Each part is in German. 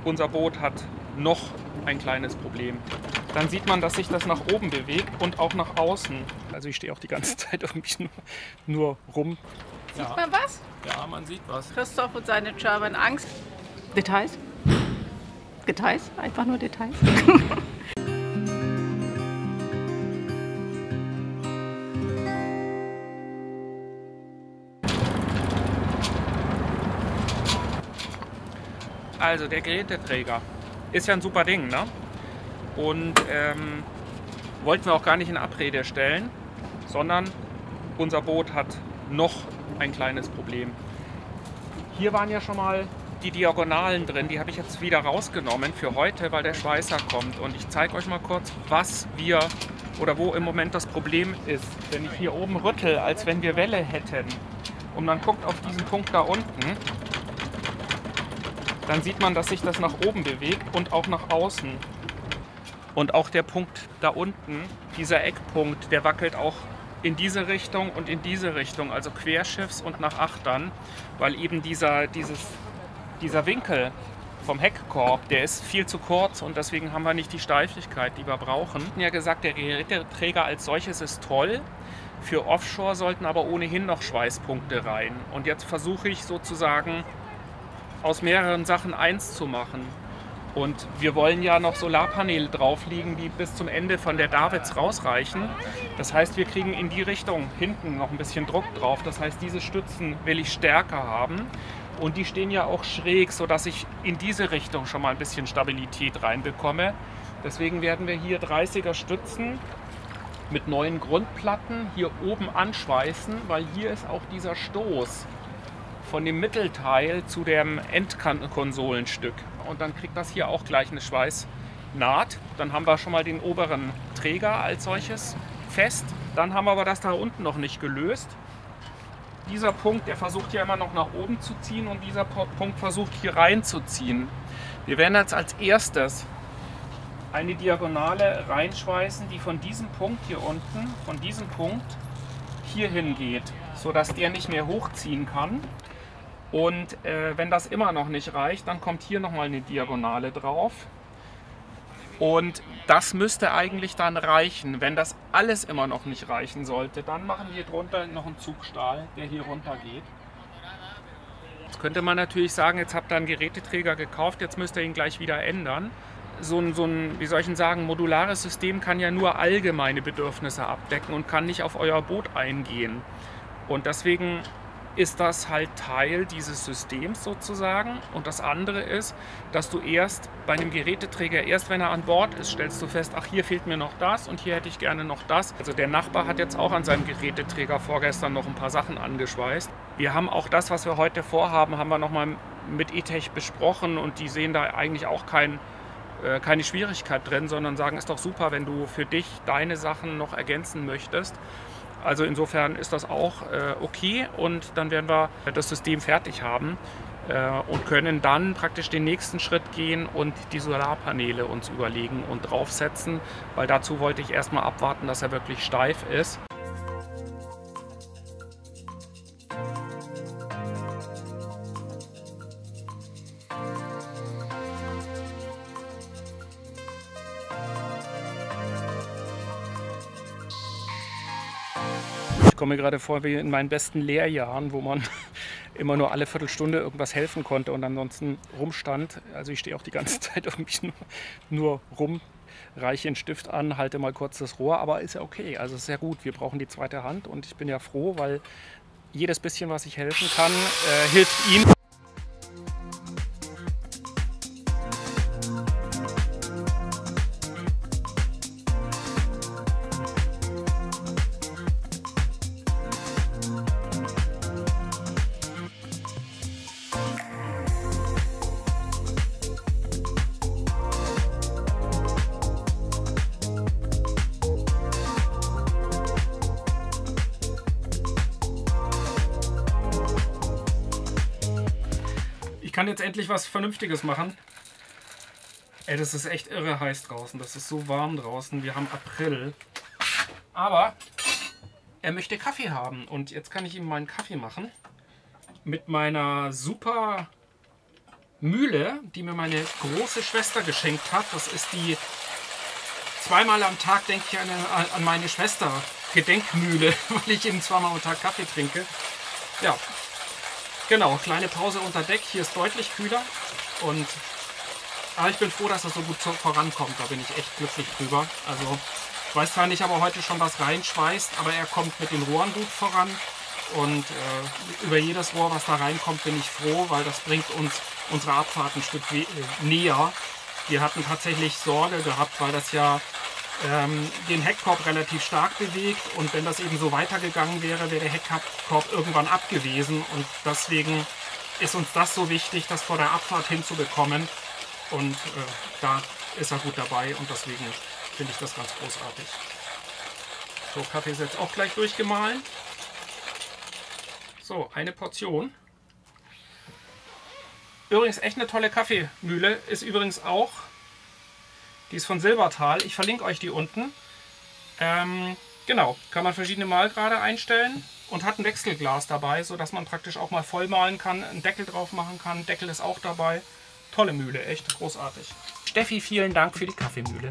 unser Boot hat noch ein kleines Problem. Dann sieht man, dass sich das nach oben bewegt und auch nach außen. Also ich stehe auch die ganze Zeit irgendwie nur rum. Sieht man was? Ja, man sieht was. Christoph und seine German Angst. Details? Details? Einfach nur Details? Also der Geräteträger ist ja ein super Ding, ne? Und wollten wir auch gar nicht in Abrede stellen, sondern unser Boot hat noch ein kleines Problem. Hier waren ja schon mal die Diagonalen drin, die habe ich jetzt wieder rausgenommen für heute, weil der Schweißer kommt. Und ich zeige euch mal kurz, was wir oder wo im Moment das Problem ist. Wenn ich hier oben rüttel, als wenn wir Welle hätten und man guckt auf diesen Punkt da unten, dann sieht man, dass sich das nach oben bewegt und auch nach außen. Und auch der Punkt da unten, dieser Eckpunkt, der wackelt auch in diese Richtung und in diese Richtung, also querschiffs und nach Achtern, weil eben dieser Winkel vom Heckkorb, der ist viel zu kurz und deswegen haben wir nicht die Steifigkeit, die wir brauchen. Wir hatten ja gesagt, der Geräteträger als solches ist toll. Für Offshore sollten aber ohnehin noch Schweißpunkte rein. Und jetzt versuche ich sozusagen aus mehreren Sachen eins zu machen. Und wir wollen ja noch Solarpaneele drauflegen, die bis zum Ende von der Davids rausreichen. Das heißt, wir kriegen in die Richtung hinten noch ein bisschen Druck drauf. Das heißt, diese Stützen will ich stärker haben. Und die stehen ja auch schräg, sodass ich in diese Richtung schon mal ein bisschen Stabilität reinbekomme. Deswegen werden wir hier 30er Stützen mit neuen Grundplatten hier oben anschweißen, weil hier ist auch dieser Stoß von dem Mittelteil zu dem Endkonsolenstück. Und dann kriegt das hier auch gleich eine Schweißnaht. Dann haben wir schon mal den oberen Träger als solches fest. Dann haben wir aber das da unten noch nicht gelöst. Dieser Punkt, der versucht ja immer noch nach oben zu ziehen und dieser Punkt versucht hier reinzuziehen. Wir werden jetzt als erstes eine Diagonale reinschweißen, die von diesem Punkt hier unten, von diesem Punkt hier hingeht, sodass der nicht mehr hochziehen kann. Und wenn das immer noch nicht reicht, dann kommt hier nochmal eine Diagonale drauf. Und das müsste eigentlich dann reichen. Wenn das alles immer noch nicht reichen sollte, dann machen wir drunter noch einen Zugstahl, der hier runter geht. Jetzt könnte man natürlich sagen, jetzt habt ihr einen Geräteträger gekauft, jetzt müsst ihr ihn gleich wieder ändern. So ein, wie soll ich denn sagen, modulares System kann ja nur allgemeine Bedürfnisse abdecken und kann nicht auf euer Boot eingehen. Und deswegen ist das halt Teil dieses Systems sozusagen. Und das andere ist, dass du erst bei einem Geräteträger, erst wenn er an Bord ist, stellst du fest, ach, hier fehlt mir noch das und hier hätte ich gerne noch das. Also der Nachbar hat jetzt auch an seinem Geräteträger vorgestern noch ein paar Sachen angeschweißt. Wir haben auch das, was wir heute vorhaben, haben wir nochmal mit E-Tech besprochen und die sehen da eigentlich auch keine Schwierigkeit drin, sondern sagen, ist doch super, wenn du für dich deine Sachen noch ergänzen möchtest. Also insofern ist das auch okay und dann werden wir das System fertig haben und können dann praktisch den nächsten Schritt gehen und die Solarpaneele uns überlegen und draufsetzen, weil dazu wollte ich erstmal abwarten, dass er wirklich steif ist. Ich komme mir gerade vor wie in meinen besten Lehrjahren, wo man immer nur alle Viertelstunde irgendwas helfen konnte und ansonsten rumstand. Also ich stehe auch die ganze Zeit irgendwie nur rum, reiche den Stift an, halte mal kurz das Rohr, aber ist ja okay. Also ist sehr gut. Wir brauchen die zweite Hand und ich bin ja froh, weil jedes bisschen, was ich helfen kann, hilft ihm. Ich kann jetzt endlich was Vernünftiges machen. Ey, das ist echt irre heiß draußen. Das ist so warm draußen. Wir haben April. Aber er möchte Kaffee haben. Und jetzt kann ich ihm meinen Kaffee machen. Mit meiner super Mühle, die mir meine große Schwester geschenkt hat. Das ist die zweimal am Tag, denke ich, an meine Schwester Gedenkmühle, weil ich eben zweimal am Tag Kaffee trinke. Ja, genau, kleine Pause unter Deck. Hier ist deutlich kühler und ich bin froh, dass das so gut vorankommt. Da bin ich echt glücklich drüber. Also ich weiß zwar nicht, ob er heute schon was reinschweißt, aber er kommt mit den Rohren gut voran. Und über jedes Rohr, was da reinkommt, bin ich froh, weil das bringt uns unsere Abfahrt ein Stück näher. Wir hatten tatsächlich Sorge gehabt, weil das ja den Heckkorb relativ stark bewegt. Und wenn das eben so weitergegangen wäre, wäre der Heckkorb irgendwann abgewesen. Und deswegen ist uns das so wichtig, das vor der Abfahrt hinzubekommen. Und da ist er gut dabei und deswegen finde ich das ganz großartig. So, Kaffee ist jetzt auch gleich durchgemahlen. So, eine Portion. Übrigens echt eine tolle Kaffeemühle. Ist übrigens auch, die ist von Silbertal. Ich verlinke euch die unten. Genau, kann man verschiedene Mahlgrade einstellen und hat ein Wechselglas dabei, sodass man praktisch auch mal voll mahlen kann, einen Deckel drauf machen kann. Deckel ist auch dabei. Tolle Mühle, echt großartig. Steffi, vielen Dank für die Kaffeemühle.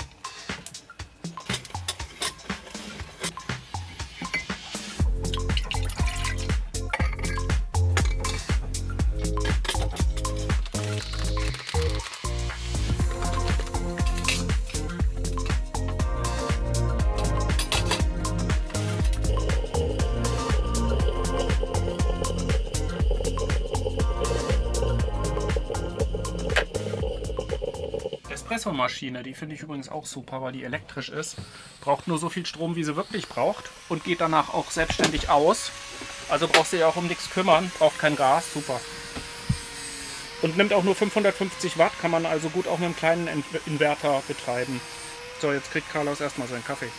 Espressomaschine, die finde ich übrigens auch super, weil die elektrisch ist. Braucht nur so viel Strom, wie sie wirklich braucht und geht danach auch selbstständig aus. Also brauchst du ja auch um nichts kümmern, braucht kein Gas, super. Und nimmt auch nur 550 Watt, kann man also gut auch mit einem kleinen Inverter betreiben. So, jetzt kriegt Carlos erstmal seinen Kaffee.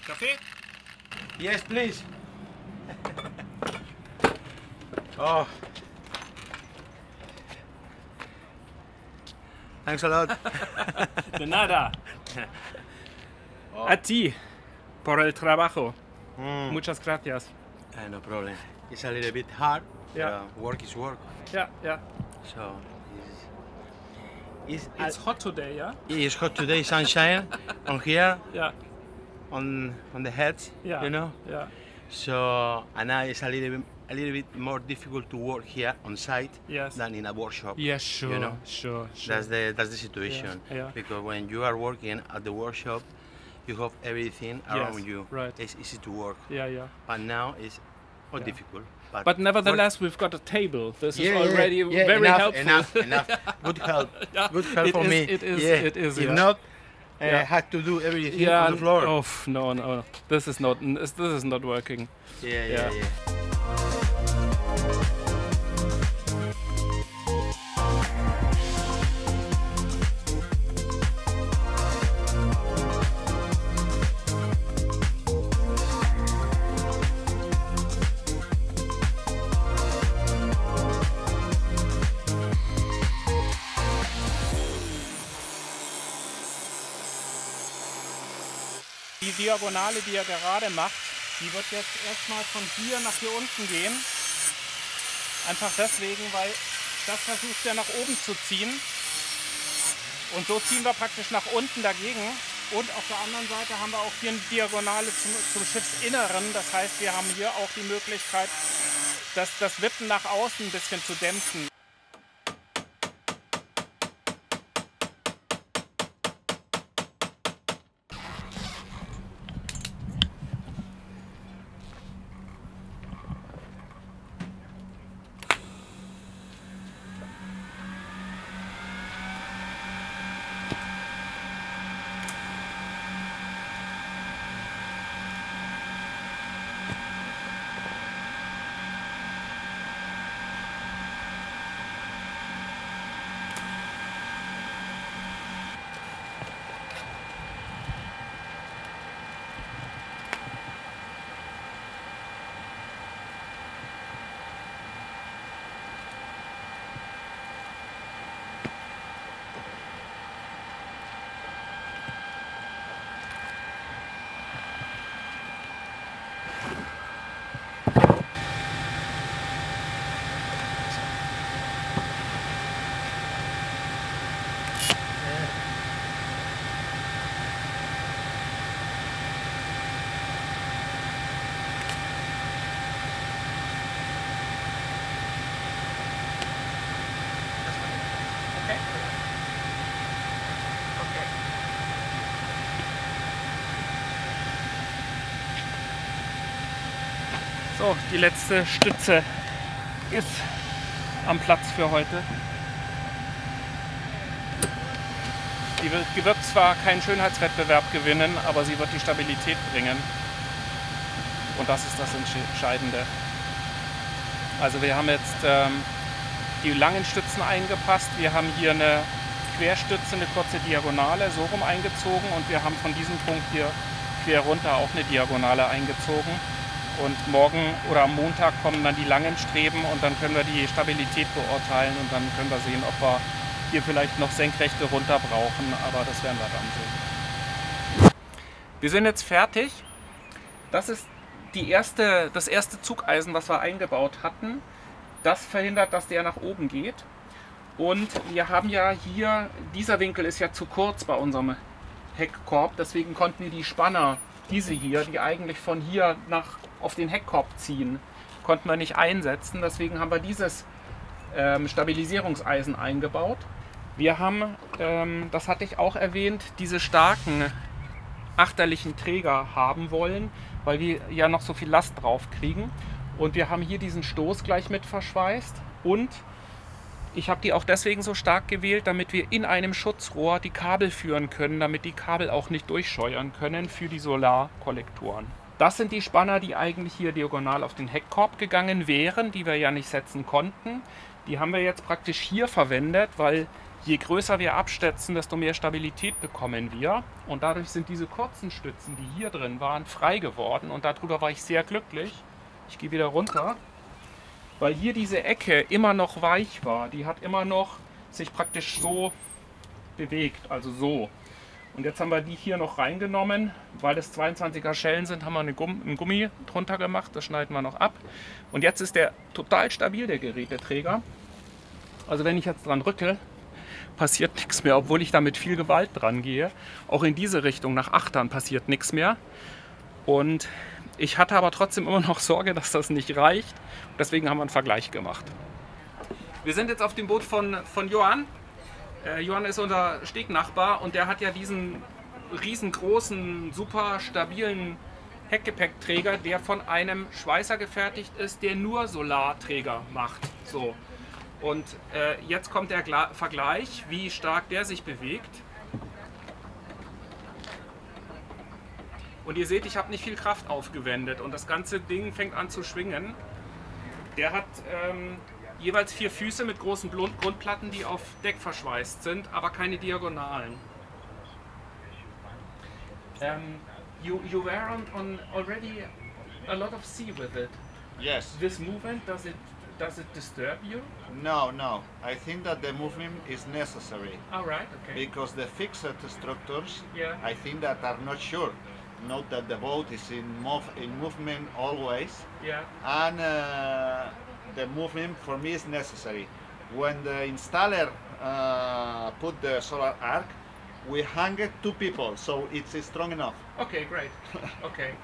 Kaffee? Yes, please. Oh. Thanks a lot. De nada. A ti, por el trabajo. Muchas gracias. No problem. It's a little bit hard. Yeah. Work is work. Ja, ja. So It's hot today, ja? it's hot today, sunshine on here, Ja, on the head, ja. you know. Ja, So and now it's a little bit more difficult to work here on site Yes. than in a workshop. yeah, sure, You know? sure. That's the situation. Yeah. Because when you are working at the workshop, you have everything around you. right. It's easy to work. Yeah, yeah. But now it's more difficult. But nevertheless, we've got a table. This is already yeah, very enough, helpful. Enough. Good help. Yeah, Good help it for is- me. it is- Yeah. it is, If yeah. not, Yeah. had to do everything Yeah, on the floor. oh no, this is not working. Yeah. Yeah. Die Diagonale, die er gerade macht, die wird jetzt erstmal von hier nach hier unten gehen. Einfach deswegen, weil das versucht er nach oben zu ziehen. Und so ziehen wir praktisch nach unten dagegen. Und auf der anderen Seite haben wir auch hier eine Diagonale zum Schiffsinneren. Das heißt, wir haben hier auch die Möglichkeit, das Wippen nach außen ein bisschen zu dämpfen. So, die letzte Stütze ist am Platz für heute. Die wird zwar keinen Schönheitswettbewerb gewinnen, aber sie wird die Stabilität bringen. Und das ist das Entscheidende. Also wir haben jetzt die langen Stützen eingepasst. Wir haben hier eine Querstütze, eine kurze Diagonale so rum eingezogen und wir haben von diesem Punkt hier quer runter auch eine Diagonale eingezogen. Und morgen oder am Montag kommen dann die langen Streben und dann können wir die Stabilität beurteilen und dann können wir sehen, ob wir hier vielleicht noch senkrechte runter brauchen, aber das werden wir dann sehen. Wir sind jetzt fertig. Das ist das erste Zugeisen, was wir eingebaut hatten. Das verhindert, dass der nach oben geht. Und wir haben ja hier, dieser Winkel ist ja zu kurz bei unserem Heckkorb, deswegen konnten wir die Spanner, diese hier, die eigentlich von hier auf den Heckkorb ziehen, konnten wir nicht einsetzen. Deswegen haben wir dieses Stabilisierungseisen eingebaut. Wir haben, das hatte ich auch erwähnt, diese starken achterlichen Träger haben wollen, weil wir ja noch so viel Last drauf kriegen. Und wir haben hier diesen Stoß gleich mit verschweißt und ich habe die auch deswegen so stark gewählt, damit wir in einem Schutzrohr die Kabel führen können, damit die Kabel auch nicht durchscheuern können für die Solarkollektoren. Das sind die Spanner, die eigentlich hier diagonal auf den Heckkorb gegangen wären, die wir ja nicht setzen konnten. Die haben wir jetzt praktisch hier verwendet, weil je größer wir abstützen, desto mehr Stabilität bekommen wir. Und dadurch sind diese kurzen Stützen, die hier drin waren, frei geworden. Und darüber war ich sehr glücklich. Ich gehe wieder runter, weil hier diese Ecke immer noch weich war. Die hat immer noch sich praktisch so bewegt, also so. Und jetzt haben wir die hier noch reingenommen, weil es 22er Schellen sind, haben wir einen Gummi drunter gemacht, das schneiden wir noch ab. Und jetzt ist der total stabil, der Geräteträger. Also wenn ich jetzt dran rüttel, passiert nichts mehr, obwohl ich da mit viel Gewalt dran gehe. Auch in diese Richtung, nach Achtern, passiert nichts mehr. Und ich hatte aber trotzdem immer noch Sorge, dass das nicht reicht. Deswegen haben wir einen Vergleich gemacht. Wir sind jetzt auf dem Boot von Johann. Johann ist unser Stegnachbar und der hat ja diesen riesengroßen, super stabilen Heckgepäckträger, der von einem Schweißer gefertigt ist, der nur Solarträger macht. So. Und jetzt kommt der Vergleich, wie stark der sich bewegt. Und ihr seht, ich habe nicht viel Kraft aufgewendet und das ganze Ding fängt an zu schwingen. Der hat jeweils 4 Füße mit großen Grundplatten, die auf Deck verschweißt sind, aber keine Diagonalen. You were on already a lot of sea with it. Yes. This movement, does it disturb you? No, no. I think that the movement is necessary. All right, okay. Because the fixed structures, Yeah. I think that are not sure. Note that the boat is in movement always, Yeah. and the movement for me is necessary. When the installer put the solar arc, we hung it 2 people, so it's strong enough. Okay, great. Okay.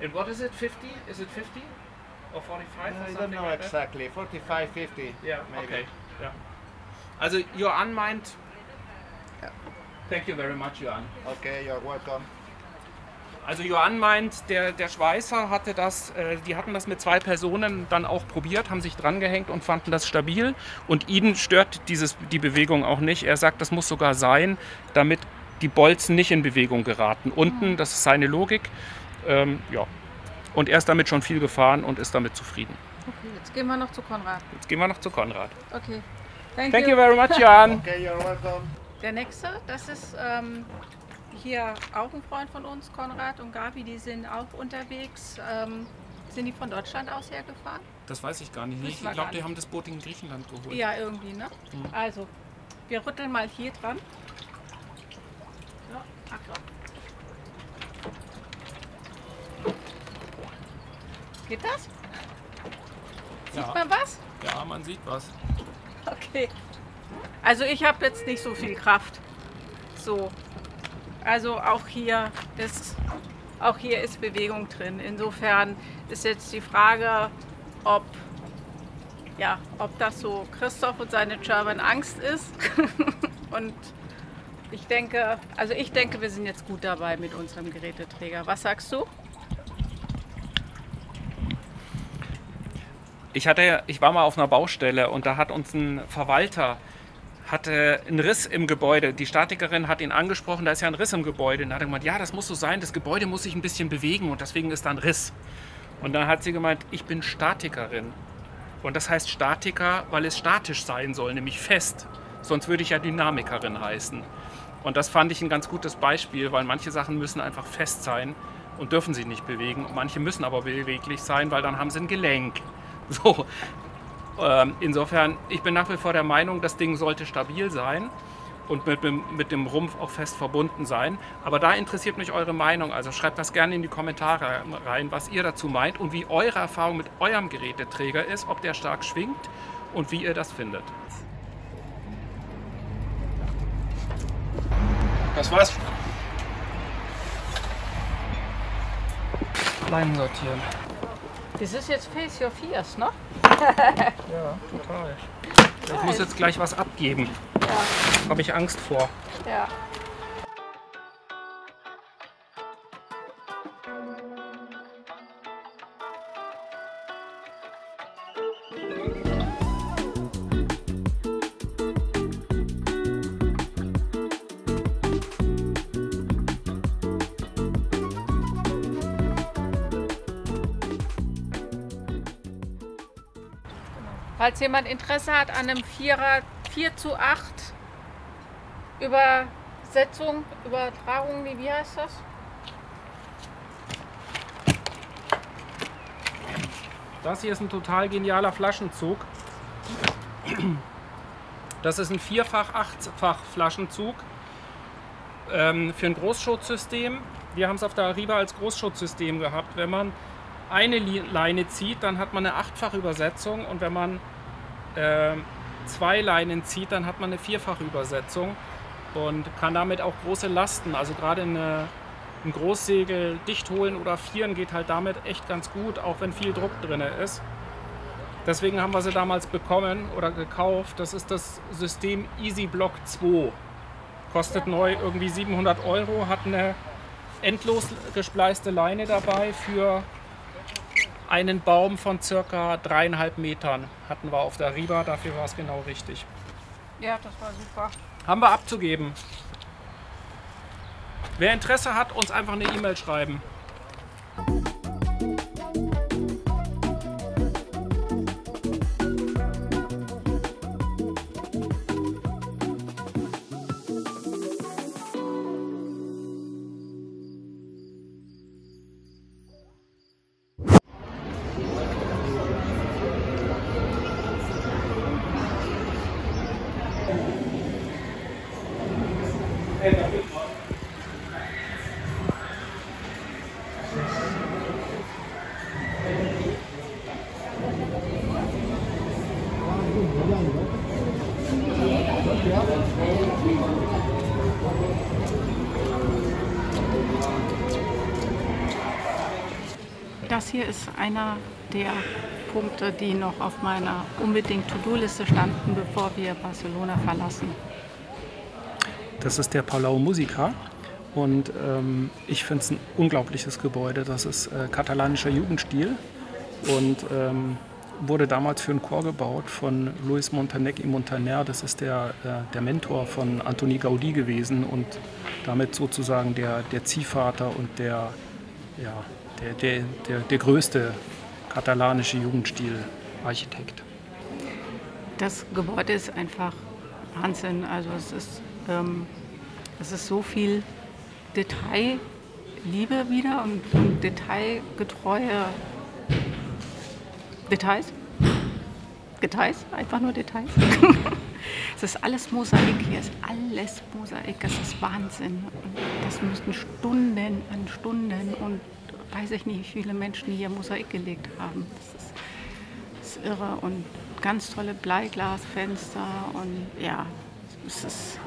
And what is it, 50? Is it 50? Or 45 or I something don't know like that? exactly, 45, 50. Yeah, maybe. okay. Yeah. Also Johann meint... Thank you very much, Johann. Okay, you're welcome. Also Johann meint, der Schweißer hatte das, die hatten das mit 2 Personen dann auch probiert, haben sich dran gehängt und fanden das stabil. Und ihn stört die Bewegung auch nicht. Er sagt, das muss sogar sein, damit die Bolzen nicht in Bewegung geraten. Unten, das ist seine Logik. Ja. Und er ist damit schon viel gefahren und ist damit zufrieden. Okay, jetzt gehen wir noch zu Konrad. Jetzt gehen wir noch zu Konrad. Okay. Thank you very much, Johann. Okay, you're welcome. Der nächste, das ist hier auch ein Freund von uns, Konrad und Gabi, die sind auch unterwegs. Sind die von Deutschland aus hergefahren? Das weiß ich gar nicht. Ich Wissen wir glaube, gar die nicht. haben das Boot in Griechenland geholt. Ja, irgendwie, ne? Also, wir rütteln mal hier dran. So, Achtung. Geht das? Sieht Ja. man was? Ja, man sieht was. Okay. Also ich habe jetzt nicht so viel Kraft. So. Also auch hier ist Bewegung drin. Insofern ist jetzt die Frage, ob das so Christoph und seine German Angst ist. Und ich denke, wir sind jetzt gut dabei mit unserem Geräteträger. Was sagst du? Ich war mal auf einer Baustelle und da hat uns ein Verwalter einen Riss im Gebäude. Die Statikerin hat ihn angesprochen, da ist ja ein Riss im Gebäude. Und da hat er gemeint, ja, das muss so sein, das Gebäude muss sich ein bisschen bewegen und deswegen ist da ein Riss. Und dann hat sie gemeint, ich bin Statikerin. Und das heißt Statiker, weil es statisch sein soll, nämlich fest. Sonst würde ich ja Dynamikerin heißen. Und das fand ich ein ganz gutes Beispiel, weil manche Sachen müssen einfach fest sein und dürfen sich nicht bewegen. Manche müssen aber beweglich sein, weil dann haben sie ein Gelenk. So. Insofern, ich bin nach wie vor der Meinung, das Ding sollte stabil sein und mit dem Rumpf auch fest verbunden sein. Aber da interessiert mich eure Meinung. Also schreibt das gerne in die Kommentare rein, was ihr dazu meint und wie eure Erfahrung mit eurem Geräteträger ist, ob der stark schwingt und wie ihr das findet. Das war's. Leinen sortieren. Das ist jetzt Face Your Fears, ne? Ja, total. Ich muss jetzt gleich was abgeben. Ja. Habe ich Angst vor. Ja. Falls jemand Interesse hat an einem 4:8 Übersetzung, Übertragung, wie heißt das? Das hier ist ein total genialer Flaschenzug. Das ist ein 4-fach, 8-fach Flaschenzug für ein Großschutzsystem. Wir haben es auf der Arriva als Großschutzsystem gehabt. Wenn man eine Leine zieht, dann hat man eine 8-fache Übersetzung und wenn man 2 Leinen zieht, dann hat man eine 4-fache Übersetzung und kann damit auch große Lasten, also gerade ein Großsegel dicht holen oder vieren geht halt damit echt ganz gut, auch wenn viel Druck drin ist. Deswegen haben wir sie damals bekommen oder gekauft. Das ist das System Easy Block 2. Kostet neu irgendwie 700 €, hat eine endlos gespleiste Leine dabei für einen Baum von ca. 3,5 Metern hatten wir auf der Arriva, dafür war es genau richtig. Ja, das war super. Haben wir abzugeben. Wer Interesse hat, uns einfach eine E-Mail schreiben. Das hier ist einer der Punkte, die noch auf meiner unbedingt To-Do-Liste standen, bevor wir Barcelona verlassen. Das ist der Palau Musica und ich finde es ein unglaubliches Gebäude. Das ist katalanischer Jugendstil und wurde damals für einen Chor gebaut von Luis Montaner y Montaner. Das ist der Mentor von Antoni Gaudí gewesen und damit sozusagen der Ziehvater und der größte katalanische Jugendstilarchitekt. Das Gebäude ist einfach Wahnsinn. Also es ist so viel Detailliebe wieder und detailgetreue Details. Details, einfach nur Details. Es ist alles Mosaik, hier ist alles Mosaik, das ist Wahnsinn. Und das müssten Stunden an Stunden und weiß ich nicht, wie viele Menschen hier Mosaik gelegt haben. Das ist irre und ganz tolle Bleiglasfenster und ja, es ist.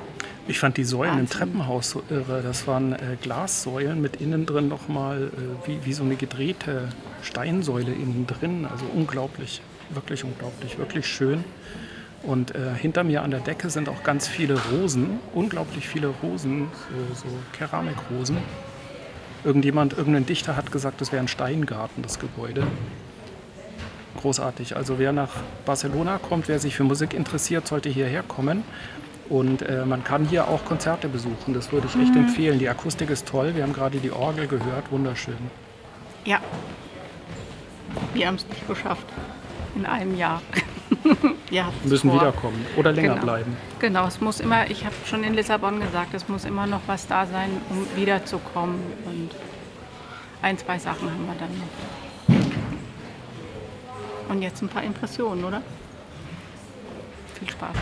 Ich fand die Säulen Wahnsinn. im Treppenhaus so irre. Das waren Glassäulen mit innen drin nochmal wie so eine gedrehte Steinsäule innen drin. Also unglaublich, wirklich schön. Und hinter mir an der Decke sind auch ganz viele Rosen, unglaublich viele Rosen, so Keramikrosen. Irgendein Dichter hat gesagt, das wäre ein Steingarten, das Gebäude. großartig. Also wer nach Barcelona kommt, wer sich für Musik interessiert, sollte hierher kommen. Und man kann hier auch Konzerte besuchen. Das würde ich echt empfehlen. Die Akustik ist toll. Wir haben gerade die Orgel gehört. Wunderschön. Ja. Wir haben es nicht geschafft. In einem Jahr. Wir Müssen wiederkommen oder länger Genau. bleiben. Genau, es muss immer, ich habe schon in Lissabon gesagt, es muss immer noch was da sein, um wiederzukommen. Und 1, 2 Sachen haben wir dann noch. Und jetzt ein paar Impressionen, oder? Viel Spaß.